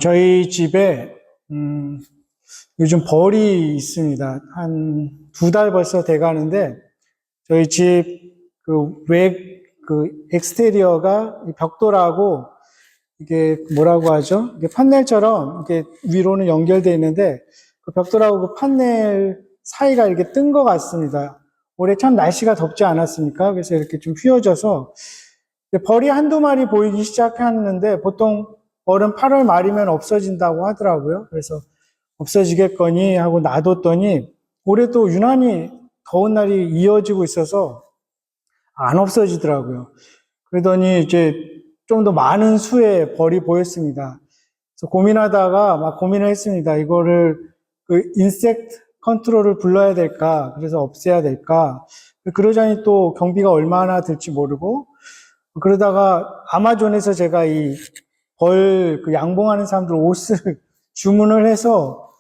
저희 집에, 요즘 벌이 있습니다. 한 2달 벌써 돼 가는데, 저희 집 엑스테리어가 이 벽돌하고, 이게 뭐라고 하죠? 이게 판넬처럼 이게 위로는 연결되어 있는데, 그 벽돌하고 그 판넬 사이가 이렇게 뜬 것 같습니다. 올해 참 날씨가 덥지 않았습니까? 그래서 이렇게 좀 휘어져서, 벌이 한두 마리 보이기 시작했는데, 보통 벌은 8월 말이면 없어진다고 하더라고요. 그래서 없어지겠거니 하고 놔뒀더니 올해 또 유난히 더운 날이 이어지고 있어서 안 없어지더라고요. 그러더니 이제 좀 더 많은 수의 벌이 보였습니다. 그래서 고민하다가 막 고민을 했습니다. 이거를 그 인섹트 컨트롤을 불러야 될까? 그래서 없애야 될까? 그러자니 또 경비가 얼마나 들지 모르고 그러다가 아마존에서 제가 이 벌 그 양봉하는 사람들 옷을 주문을 해서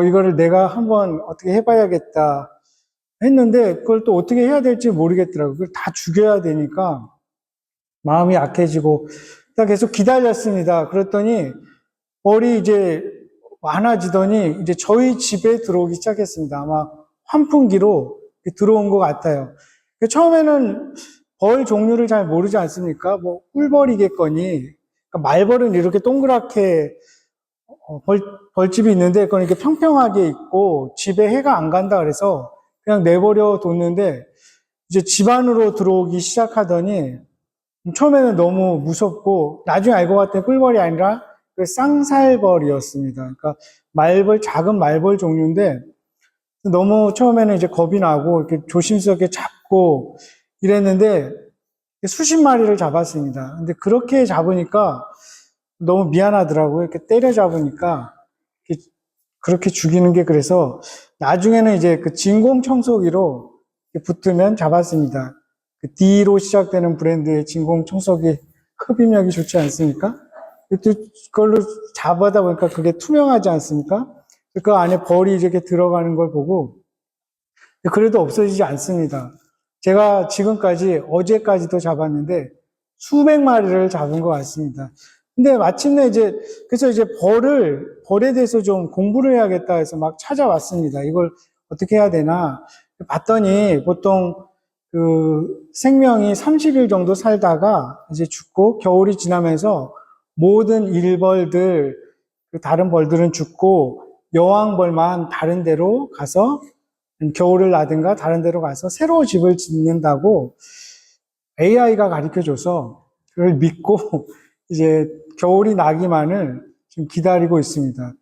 이거를 내가 한번 어떻게 해봐야겠다 했는데 그걸 또 어떻게 해야 될지 모르겠더라고요. 그걸 다 죽여야 되니까 마음이 약해지고 딱 계속 기다렸습니다. 그랬더니 벌이 이제 많아지더니 이제 저희 집에 들어오기 시작했습니다. 아마 환풍기로 들어온 것 같아요. 처음에는 벌 종류를 잘 모르지 않습니까? 뭐 꿀벌이겠거니 그러니까 말벌은 이렇게 동그랗게 벌집이 있는데 그건 이렇게 평평하게 있고 집에 해가 안 간다 그래서 그냥 내버려 뒀는데 이제 집 안으로 들어오기 시작하더니 처음에는 너무 무섭고 나중에 알고 봤더니 꿀벌이 아니라 그 쌍살벌이었습니다. 그러니까 말벌, 작은 말벌 종류인데 너무 처음에는 이제 겁이 나고 이렇게 조심스럽게 잡고 이랬는데 수십 마리를 잡았습니다. 근데 그렇게 잡으니까 너무 미안하더라고요. 이렇게 때려 잡으니까 그렇게 죽이는 게 그래서 나중에는 이제 그 진공 청소기로 붙으면 잡았습니다. 그 D로 시작되는 브랜드의 진공 청소기 흡입력이 좋지 않습니까? 그걸로 잡아다 보니까 그게 투명하지 않습니까? 그 안에 벌이 이렇게 들어가는 걸 보고 그래도 없어지지 않습니다. 제가 지금까지 어제까지도 잡았는데 수백 마리를 잡은 것 같습니다. 근데 마침내 그래서 이제 벌에 대해서 좀 공부를 해야겠다 해서 막 찾아왔습니다. 이걸 어떻게 해야 되나 봤더니 보통 그 생명이 30일 정도 살다가 이제 죽고 겨울이 지나면서 모든 일벌들, 다른 벌들은 죽고 여왕벌만 다른 데로 가서 겨울을 나든가 다른 데로 가서 새로 집을 짓는다고 AI가 가르쳐줘서 그걸 믿고 이제 겨울이 나기만을 지금 기다리고 있습니다.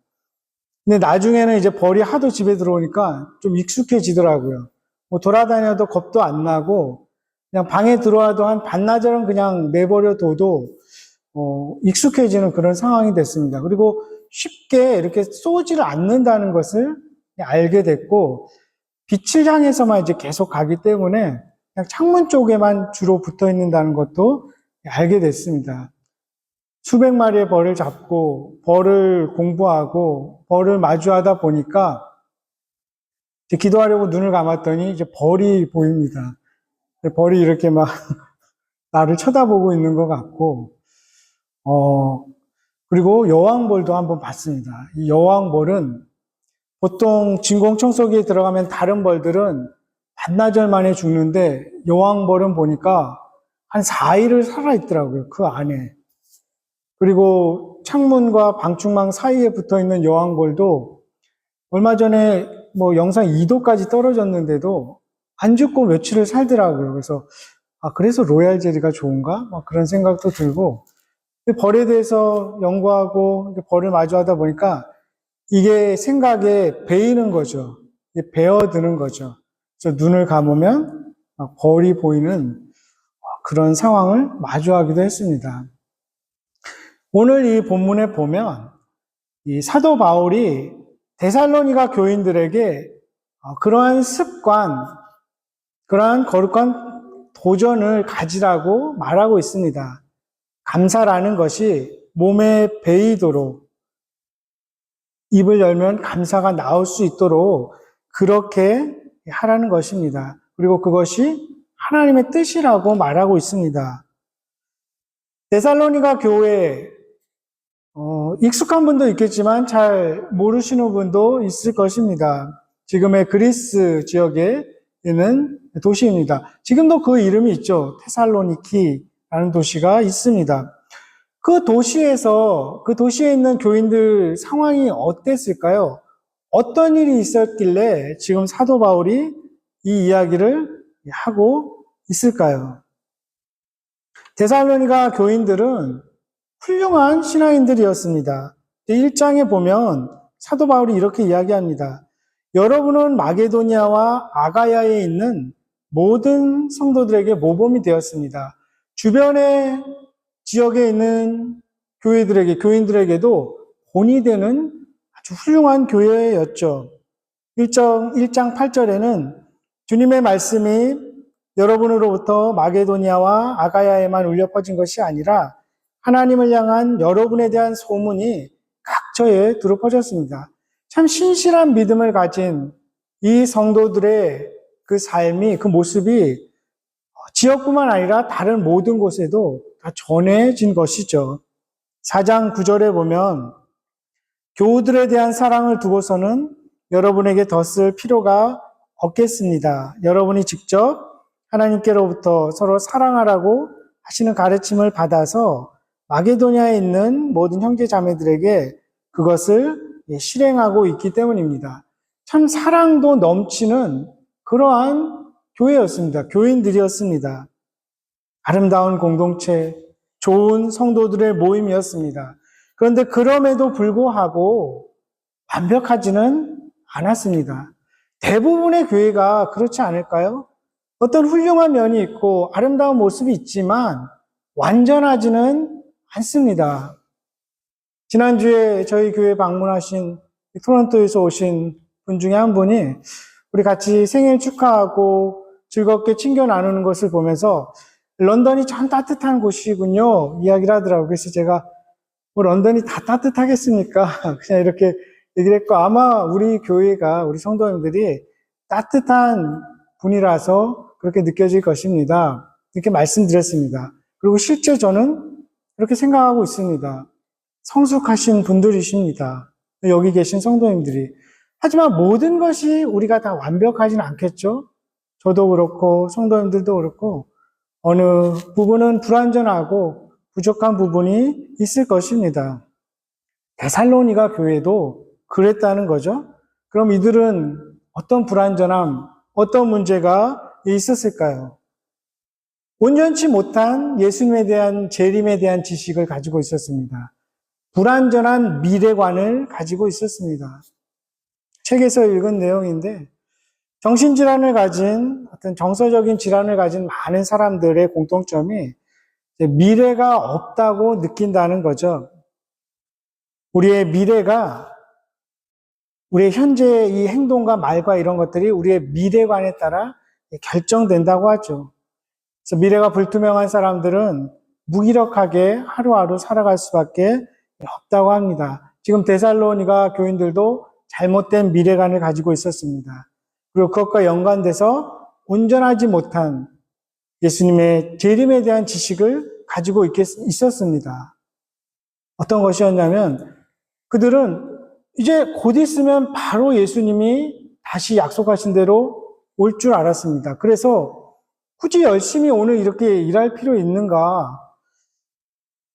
근데 나중에는 이제 벌이 하도 집에 들어오니까 좀 익숙해지더라고요. 뭐 돌아다녀도 겁도 안 나고 그냥 방에 들어와도 한 반나절은 그냥 내버려 둬도 익숙해지는 그런 상황이 됐습니다. 그리고 쉽게 이렇게 쏘지를 않는다는 것을 알게 됐고 빛을 향해서만 이제 계속 가기 때문에 그냥 창문 쪽에만 주로 붙어 있는다는 것도 알게 됐습니다. 수백 마리의 벌을 잡고 벌을 공부하고 벌을 마주하다 보니까 이제 기도하려고 눈을 감았더니 이제 벌이 보입니다. 벌이 이렇게 막 나를 쳐다보고 있는 것 같고, 그리고 여왕벌도 한번 봤습니다. 이 여왕벌은 보통 진공청소기에 들어가면 다른 벌들은 반나절 만에 죽는데 여왕벌은 보니까 한 4일을 살아있더라고요. 그 안에. 그리고 창문과 방충망 사이에 붙어 있는 여왕벌도 얼마 전에 뭐 영상 2도까지 떨어졌는데도 안 죽고 며칠을 살더라고요. 그래서 그래서 로얄 젤리가 좋은가? 막 그런 생각도 들고 벌에 대해서 연구하고 벌을 마주하다 보니까 이게 생각에 배이는 거죠. 배어드는 거죠. 그래서 눈을 감으면 벌이 보이는 그런 상황을 마주하기도 했습니다. 오늘 이 본문에 보면 이 사도 바울이 데살로니가 교인들에게 그러한 습관, 그러한 거룩한 도전을 가지라고 말하고 있습니다. 감사라는 것이 몸에 배이도록 입을 열면 감사가 나올 수 있도록 그렇게 하라는 것입니다. 그리고 그것이 하나님의 뜻이라고 말하고 있습니다. 데살로니가 교회 익숙한 분도 있겠지만 잘 모르시는 분도 있을 것입니다. 지금의 그리스 지역에 있는 도시입니다. 지금도 그 이름이 있죠. 테살로니키라는 도시가 있습니다. 그 도시에 있는 교인들 상황이 어땠을까요? 어떤 일이 있었길래 지금 사도 바울이 이 이야기를 하고 있을까요? 데살로니가 교인들은 훌륭한 신앙인들이었습니다. 1장에 보면 사도 바울이 이렇게 이야기합니다. 여러분은 마게도니아와 아가야에 있는 모든 성도들에게 모범이 되었습니다. 주변의 지역에 있는 교인들에게도 본이 되는 아주 훌륭한 교회였죠. 1장 8절에는 주님의 말씀이 여러분으로부터 마게도니아와 아가야에만 울려 퍼진 것이 아니라 하나님을 향한 여러분에 대한 소문이 각처에 두루 퍼졌습니다. 참 신실한 믿음을 가진 이 성도들의 그 삶이, 그 모습이 지역뿐만 아니라 다른 모든 곳에도 다 전해진 것이죠. 4장 9절에 보면 교우들에 대한 사랑을 두고서는 여러분에게 더 쓸 필요가 없겠습니다. 여러분이 직접 하나님께로부터 서로 사랑하라고 하시는 가르침을 받아서 마게도니아에 있는 모든 형제 자매들에게 그것을 실행하고 있기 때문입니다. 참 사랑도 넘치는 그러한 교회였습니다. 교인들이었습니다. 아름다운 공동체, 좋은 성도들의 모임이었습니다. 그런데 그럼에도 불구하고 완벽하지는 않았습니다. 대부분의 교회가 그렇지 않을까요? 어떤 훌륭한 면이 있고 아름다운 모습이 있지만 완전하지는 않습니다. 지난주에 저희 교회 방문하신 토론토에서 오신 분 중에 한 분이 우리 같이 생일 축하하고 즐겁게 친교 나누는 것을 보면서 런던이 참 따뜻한 곳이군요 이야기를 하더라고요. 그래서 제가 뭐 런던이 다 따뜻하겠습니까? 그냥 이렇게 얘기를 했고, 아마 우리 교회가, 우리 성도님들이 따뜻한 분이라서 그렇게 느껴질 것입니다. 이렇게 말씀드렸습니다. 그리고 실제 저는 그렇게 생각하고 있습니다. 성숙하신 분들이십니다. 여기 계신 성도님들이. 하지만 모든 것이 우리가 다 완벽하지는 않겠죠? 저도 그렇고, 성도님들도 그렇고, 어느 부분은 불완전하고 부족한 부분이 있을 것입니다. 데살로니가 교회도 그랬다는 거죠. 그럼 이들은 어떤 불완전함, 어떤 문제가 있었을까요? 온전치 못한 예수님에 대한 재림에 대한 지식을 가지고 있었습니다. 불완전한 미래관을 가지고 있었습니다. 책에서 읽은 내용인데 정신질환을 가진 어떤 정서적인 질환을 가진 많은 사람들의 공통점이 미래가 없다고 느낀다는 거죠. 우리의 미래가 우리의 현재의 이 행동과 말과 이런 것들이 우리의 미래관에 따라 결정된다고 하죠. 그래서 미래가 불투명한 사람들은 무기력하게 하루하루 살아갈 수밖에 없다고 합니다. 지금 데살로니가 교인들도 잘못된 미래관을 가지고 있었습니다. 그리고 그것과 연관돼서 온전하지 못한 예수님의 재림에 대한 지식을 가지고 있었습니다. 어떤 것이었냐면 그들은 이제 곧 있으면 바로 예수님이 다시 약속하신 대로 올 줄 알았습니다. 그래서 굳이 열심히 오늘 이렇게 일할 필요 있는가?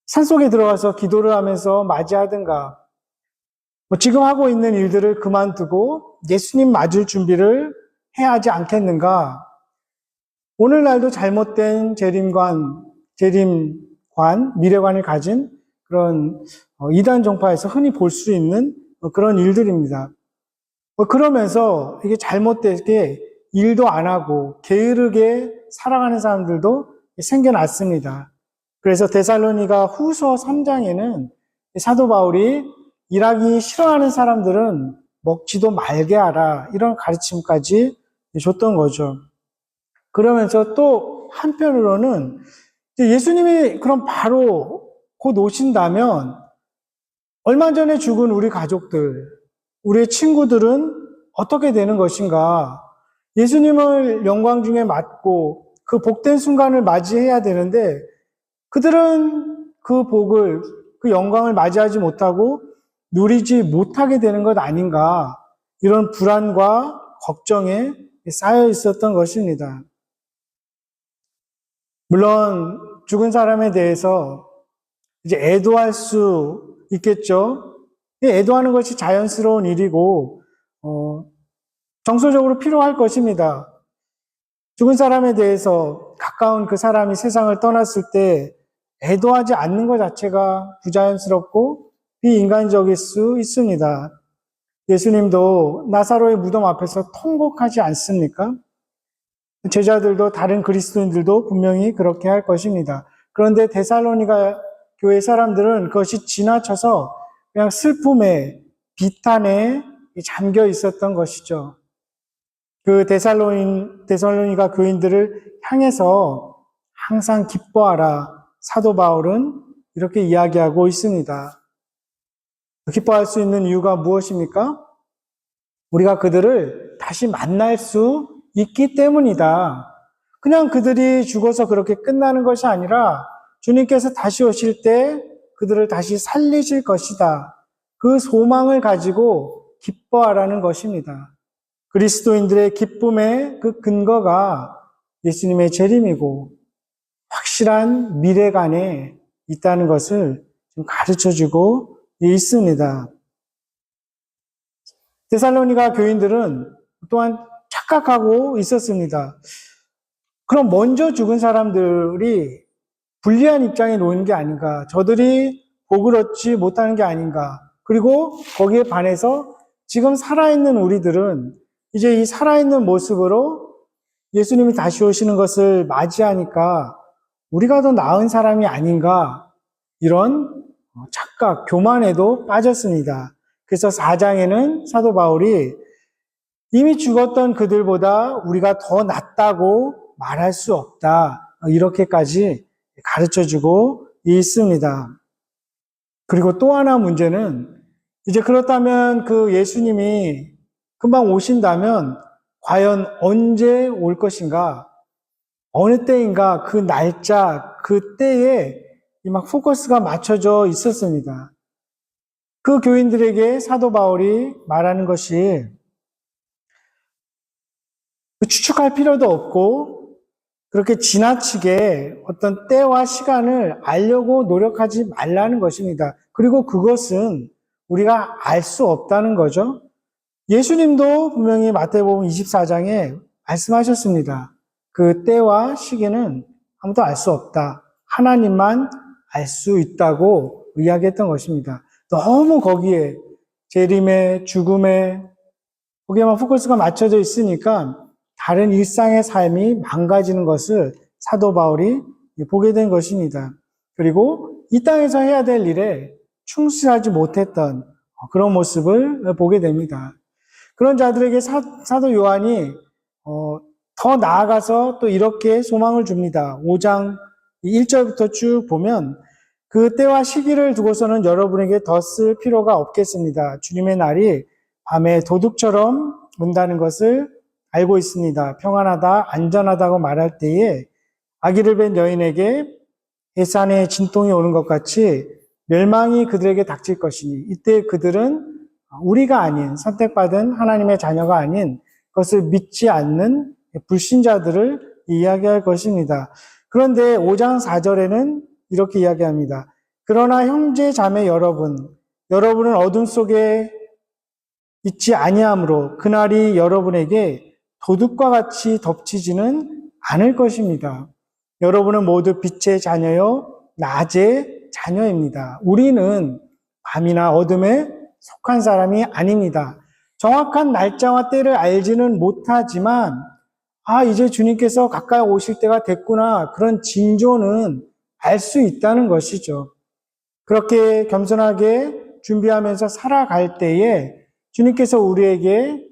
산속에 들어가서 기도를 하면서 맞이하든가, 지금 하고 있는 일들을 그만두고 예수님 맞을 준비를 해야 하지 않겠는가? 오늘날도 잘못된 미래관을 가진 그런 이단 종파에서 흔히 볼 수 있는 그런 일들입니다. 그러면서 이게 잘못되게 일도 안 하고 게으르게 살아가는 사람들도 생겨났습니다. 그래서 데살로니가 후서 3장에는 사도 바울이 일하기 싫어하는 사람들은 먹지도 말게 하라 이런 가르침까지 줬던 거죠. 그러면서 또 한편으로는 예수님이 그럼 바로 곧 오신다면 얼마 전에 죽은 우리 가족들, 우리의 친구들은 어떻게 되는 것인가? 예수님을 영광 중에 맞고 그 복된 순간을 맞이해야 되는데 그들은 그 복을 그 영광을 맞이하지 못하고 누리지 못하게 되는 것 아닌가, 이런 불안과 걱정에 쌓여 있었던 것입니다. 물론 죽은 사람에 대해서 이제 애도할 수 있겠죠. 애도하는 것이 자연스러운 일이고 정서적으로 필요할 것입니다. 죽은 사람에 대해서 가까운 그 사람이 세상을 떠났을 때 애도하지 않는 것 자체가 부자연스럽고 비인간적일 수 있습니다. 예수님도 나사로의 무덤 앞에서 통곡하지 않습니까? 제자들도 다른 그리스도인들도 분명히 그렇게 할 것입니다. 그런데 데살로니가 교회 사람들은 그것이 지나쳐서 그냥 슬픔에, 비탄에 잠겨 있었던 것이죠. 그 데살로니가 교인들을 향해서 항상 기뻐하라. 사도 바울은 이렇게 이야기하고 있습니다. 기뻐할 수 있는 이유가 무엇입니까? 우리가 그들을 다시 만날 수 있기 때문이다. 그냥 그들이 죽어서 그렇게 끝나는 것이 아니라 주님께서 다시 오실 때 그들을 다시 살리실 것이다. 그 소망을 가지고 기뻐하라는 것입니다. 그리스도인들의 기쁨의 그 근거가 예수님의 재림이고 확실한 미래관에 있다는 것을 좀 가르쳐주고 있습니다. 데살로니가 교인들은 또한 착각하고 있었습니다. 그럼 먼저 죽은 사람들이 불리한 입장에 놓이는 게 아닌가, 저들이 복을 얻지 못하는 게 아닌가, 그리고 거기에 반해서 지금 살아있는 우리들은 이제 이 살아있는 모습으로 예수님이 다시 오시는 것을 맞이하니까 우리가 더 나은 사람이 아닌가, 이런 착각, 교만에도 빠졌습니다. 그래서 4장에는 사도 바울이 이미 죽었던 그들보다 우리가 더 낫다고 말할 수 없다, 이렇게까지 가르쳐주고 있습니다. 그리고 또 하나 문제는, 이제 그렇다면 그 예수님이 금방 오신다면 과연 언제 올 것인가, 어느 때인가, 그 날짜, 그 때에 막 포커스가 맞춰져 있었습니다. 그 교인들에게 사도 바울이 말하는 것이 추측할 필요도 없고 그렇게 지나치게 어떤 때와 시간을 알려고 노력하지 말라는 것입니다. 그리고 그것은 우리가 알 수 없다는 거죠. 예수님도 분명히 마태복음 24장에 말씀하셨습니다. 그 때와 시기는 아무도 알 수 없다. 하나님만 알 수 있다고 이야기했던 것입니다. 너무 거기에 재림에, 죽음에, 거기에만 포커스가 맞춰져 있으니까 다른 일상의 삶이 망가지는 것을 사도 바울이 보게 된 것입니다. 그리고 이 땅에서 해야 될 일에 충실하지 못했던 그런 모습을 보게 됩니다. 그런 자들에게 사도 요한이 더 나아가서 또 이렇게 소망을 줍니다. 5장 1절부터 쭉 보면 그 때와 시기를 두고서는 여러분에게 더 쓸 필요가 없겠습니다. 주님의 날이 밤에 도둑처럼 온다는 것을 알고 있습니다. 평안하다, 안전하다고 말할 때에 아기를 뵌 여인에게 해산의 진동이 오는 것 같이 멸망이 그들에게 닥칠 것이니 이때 그들은 우리가 아닌, 선택받은 하나님의 자녀가 아닌 것을 믿지 않는 불신자들을 이야기할 것입니다. 그런데 5장 4절에는 이렇게 이야기합니다. 그러나 형제 자매 여러분은 어둠 속에 있지 아니하므로 그날이 여러분에게 도둑과 같이 덮치지는 않을 것입니다. 여러분은 모두 빛의 자녀요, 낮의 자녀입니다. 우리는 밤이나 어둠에 속한 사람이 아닙니다. 정확한 날짜와 때를 알지는 못하지만 이제 주님께서 가까이 오실 때가 됐구나, 그런 징조는 알 수 있다는 것이죠. 그렇게 겸손하게 준비하면서 살아갈 때에 주님께서 우리에게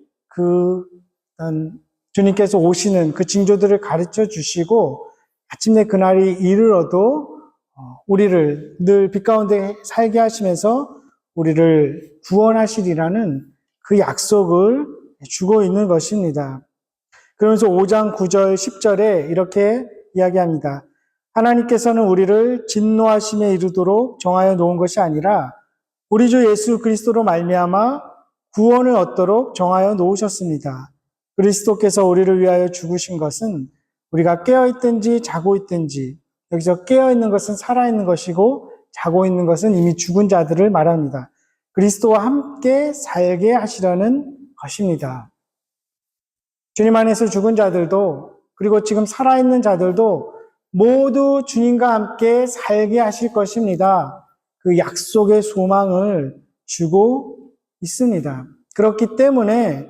주님께서 오시는 그 징조들을 가르쳐 주시고 마침내 그날이 이르러도 우리를 늘 빛 가운데 살게 하시면서 우리를 구원하시리라는 그 약속을 주고 있는 것입니다. 그러면서 5장 9절 10절에 이렇게 이야기합니다. 하나님께서는 우리를 진노하심에 이르도록 정하여 놓은 것이 아니라 우리 주 예수 그리스도로 말미암아 구원을 얻도록 정하여 놓으셨습니다. 그리스도께서 우리를 위하여 죽으신 것은 우리가 깨어있든지 자고 있든지, 여기서 깨어있는 것은 살아있는 것이고 자고 있는 것은 이미 죽은 자들을 말합니다. 그리스도와 함께 살게 하시려는 것입니다. 주님 안에서 죽은 자들도, 그리고 지금 살아있는 자들도 모두 주님과 함께 살게 하실 것입니다. 그 약속의 소망을 주고 있습니다. 그렇기 때문에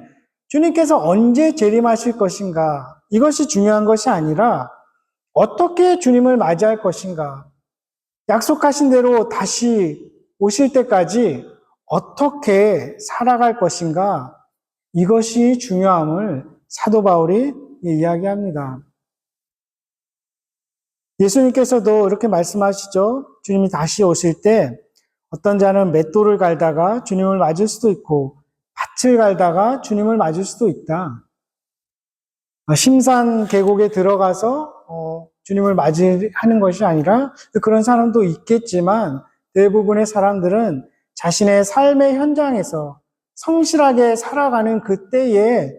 주님께서 언제 재림하실 것인가, 이것이 중요한 것이 아니라 어떻게 주님을 맞이할 것인가, 약속하신 대로 다시 오실 때까지 어떻게 살아갈 것인가, 이것이 중요함을 사도 바울이 이야기합니다. 예수님께서도 이렇게 말씀하시죠. 주님이 다시 오실 때 어떤 자는 맷돌을 갈다가 주님을 맞을 수도 있고 밭을 갈다가 주님을 맞을 수도 있다. 심산 계곡에 들어가서 주님을 맞이하는 것이 아니라, 그런 사람도 있겠지만 대부분의 사람들은 자신의 삶의 현장에서 성실하게 살아가는 그때에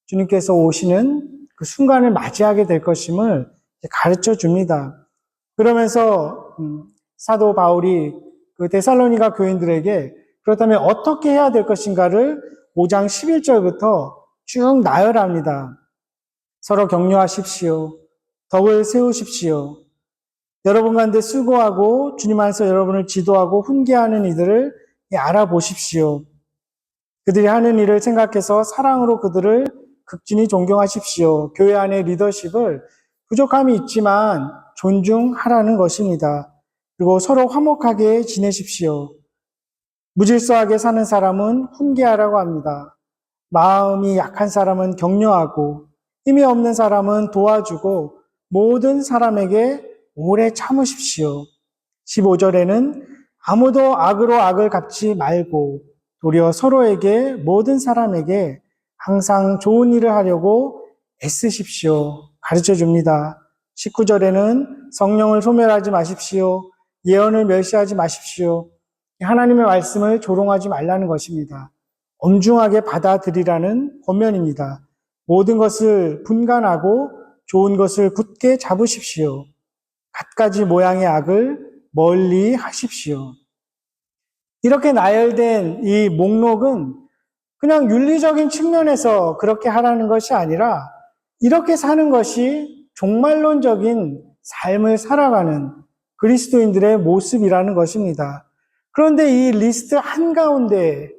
주님께서 오시는 그 순간을 맞이하게 될 것임을 가르쳐 줍니다. 그러면서 사도 바울이 그 데살로니가 교인들에게 그렇다면 어떻게 해야 될 것인가를 5장 11절부터 쭉 나열합니다. 서로 격려하십시오. 덕을 세우십시오. 여러분 가운데 수고하고 주님 안에서 여러분을 지도하고 훈계하는 이들을 알아보십시오. 그들이 하는 일을 생각해서 사랑으로 그들을 극진히 존경하십시오. 교회 안의 리더십을 부족함이 있지만 존중하라는 것입니다. 그리고 서로 화목하게 지내십시오. 무질서하게 사는 사람은 훈계하라고 합니다. 마음이 약한 사람은 격려하고 힘이 없는 사람은 도와주고 모든 사람에게 오래 참으십시오. 15절에는 아무도 악으로 악을 갚지 말고 도리어 서로에게 모든 사람에게 항상 좋은 일을 하려고 애쓰십시오. 가르쳐 줍니다. 19절에는 성령을 소멸하지 마십시오. 예언을 멸시하지 마십시오. 하나님의 말씀을 조롱하지 말라는 것입니다. 엄중하게 받아들이라는 권면입니다. 모든 것을 분간하고 좋은 것을 굳게 잡으십시오. 갖가지 모양의 악을 멀리 하십시오. 이렇게 나열된 이 목록은 그냥 윤리적인 측면에서 그렇게 하라는 것이 아니라 이렇게 사는 것이 종말론적인 삶을 살아가는 그리스도인들의 모습이라는 것입니다. 그런데 이 리스트 한가운데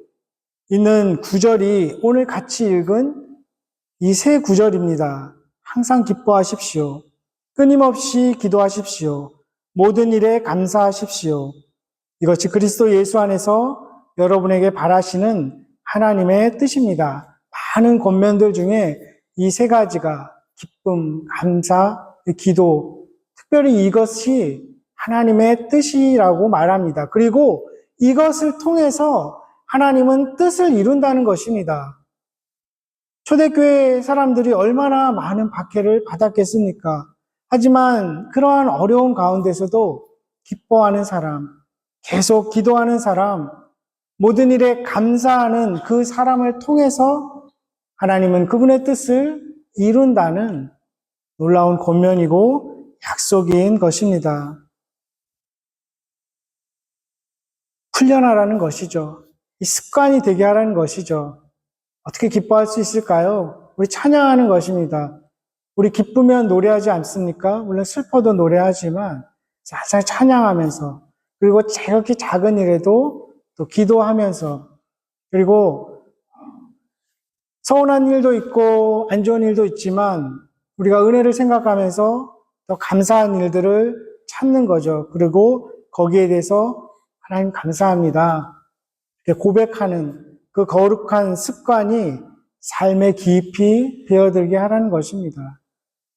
있는 구절이 오늘 같이 읽은 이 세 구절입니다. 항상 기뻐하십시오. 끊임없이 기도하십시오. 모든 일에 감사하십시오. 이것이 그리스도 예수 안에서 여러분에게 바라시는 하나님의 뜻입니다. 많은 권면들 중에 이 세 가지가 기쁨, 감사, 기도, 특별히 이것이 하나님의 뜻이라고 말합니다. 그리고 이것을 통해서 하나님은 뜻을 이룬다는 것입니다. 초대교회 사람들이 얼마나 많은 박해를 받았겠습니까? 하지만 그러한 어려운 가운데서도 기뻐하는 사람, 계속 기도하는 사람, 모든 일에 감사하는 그 사람을 통해서 하나님은 그분의 뜻을 이룬다는 놀라운 권면이고 약속인 것입니다. 훈련하라는 것이죠. 이 습관이 되게 하라는 것이죠. 어떻게 기뻐할 수 있을까요? 우리 찬양하는 것입니다. 우리 기쁘면 노래하지 않습니까? 물론 슬퍼도 노래하지만 살살 찬양하면서, 그리고 지극히 작은 일에도 또 기도하면서, 그리고 서운한 일도 있고 안 좋은 일도 있지만 우리가 은혜를 생각하면서 더 감사한 일들을 찾는 거죠. 그리고 거기에 대해서 하나님 감사합니다, 이렇게 고백하는 그 거룩한 습관이 삶에 깊이 배어들게 하라는 것입니다.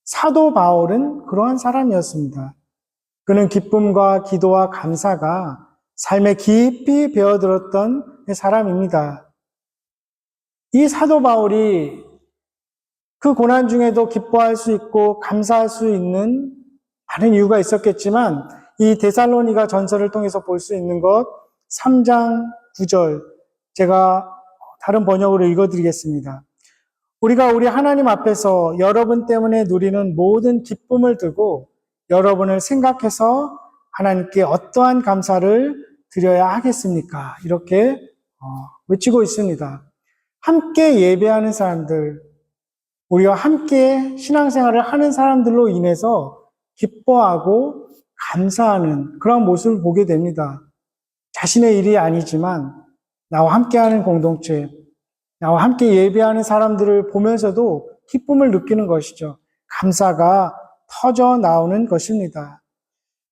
사도 바울은 그러한 사람이었습니다. 그는 기쁨과 기도와 감사가 삶에 깊이 배어들었던 사람입니다. 이 사도 바울이 그 고난 중에도 기뻐할 수 있고 감사할 수 있는 많은 이유가 있었겠지만 이 데살로니가 전서를 통해서 볼 수 있는 것 3장 9절 제가 다른 번역으로 읽어드리겠습니다. 우리가 우리 하나님 앞에서 여러분 때문에 누리는 모든 기쁨을 두고 여러분을 생각해서 하나님께 어떠한 감사를 드려야 하겠습니까? 이렇게 외치고 있습니다. 함께 예배하는 사람들, 우리와 함께 신앙생활을 하는 사람들로 인해서 기뻐하고 감사하는 그런 모습을 보게 됩니다. 자신의 일이 아니지만 나와 함께하는 공동체, 나와 함께 예배하는 사람들을 보면서도 기쁨을 느끼는 것이죠. 감사가 터져 나오는 것입니다.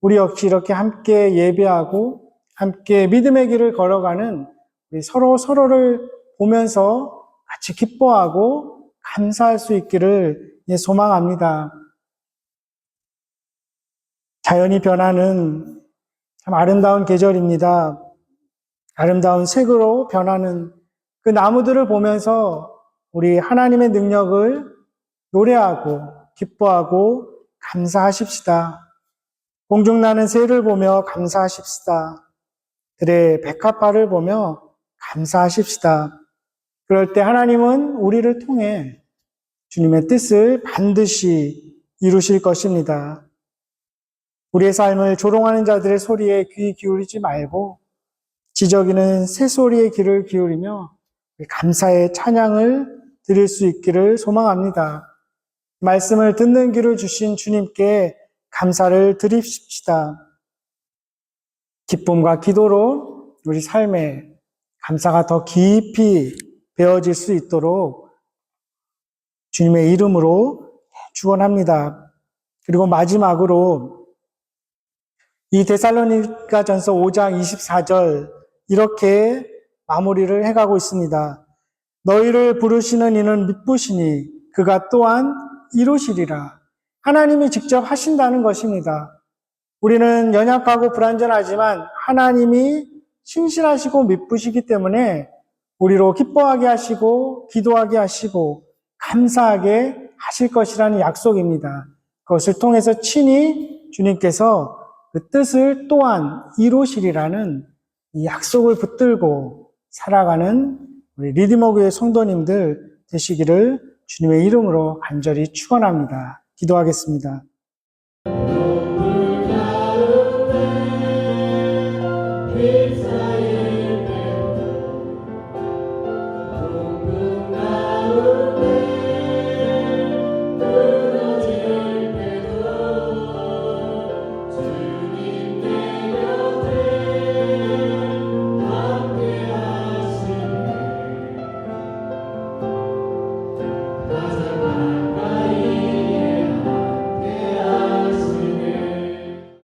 우리 역시 이렇게 함께 예배하고 함께 믿음의 길을 걸어가는 우리 서로를 보면서 같이 기뻐하고 감사할 수 있기를 소망합니다. 자연이 변하는 참 아름다운 계절입니다. 아름다운 색으로 변하는 그 나무들을 보면서 우리 하나님의 능력을 노래하고 기뻐하고 감사하십시다. 공중나는 새를 보며 감사하십시다. 들의 백합화를 보며 감사하십시다. 그럴 때 하나님은 우리를 통해 주님의 뜻을 반드시 이루실 것입니다. 우리의 삶을 조롱하는 자들의 소리에 귀 기울이지 말고 지저귀는 새소리에 귀를 기울이며 감사의 찬양을 드릴 수 있기를 소망합니다. 말씀을 듣는 귀를 주신 주님께 감사를 드립시다. 기쁨과 기도로 우리 삶에 감사가 더 깊이 배어질 수 있도록 주님의 이름으로 축원합니다. 그리고 마지막으로 이 데살로니가 전서 5장 24절 이렇게 마무리를 해가고 있습니다. 너희를 부르시는 이는 미쁘시니 그가 또한 이루시리라. 하나님이 직접 하신다는 것입니다. 우리는 연약하고 불완전하지만 하나님이 신실하시고 미쁘시기 때문에 우리로 기뻐하게 하시고 기도하게 하시고 감사하게 하실 것이라는 약속입니다. 그것을 통해서 친히 주님께서 그 뜻을 또한 이루시리라는 이 약속을 붙들고 살아가는 우리 리디머 교회 성도님들 되시기를 주님의 이름으로 간절히 축원합니다. 기도하겠습니다. 빛사의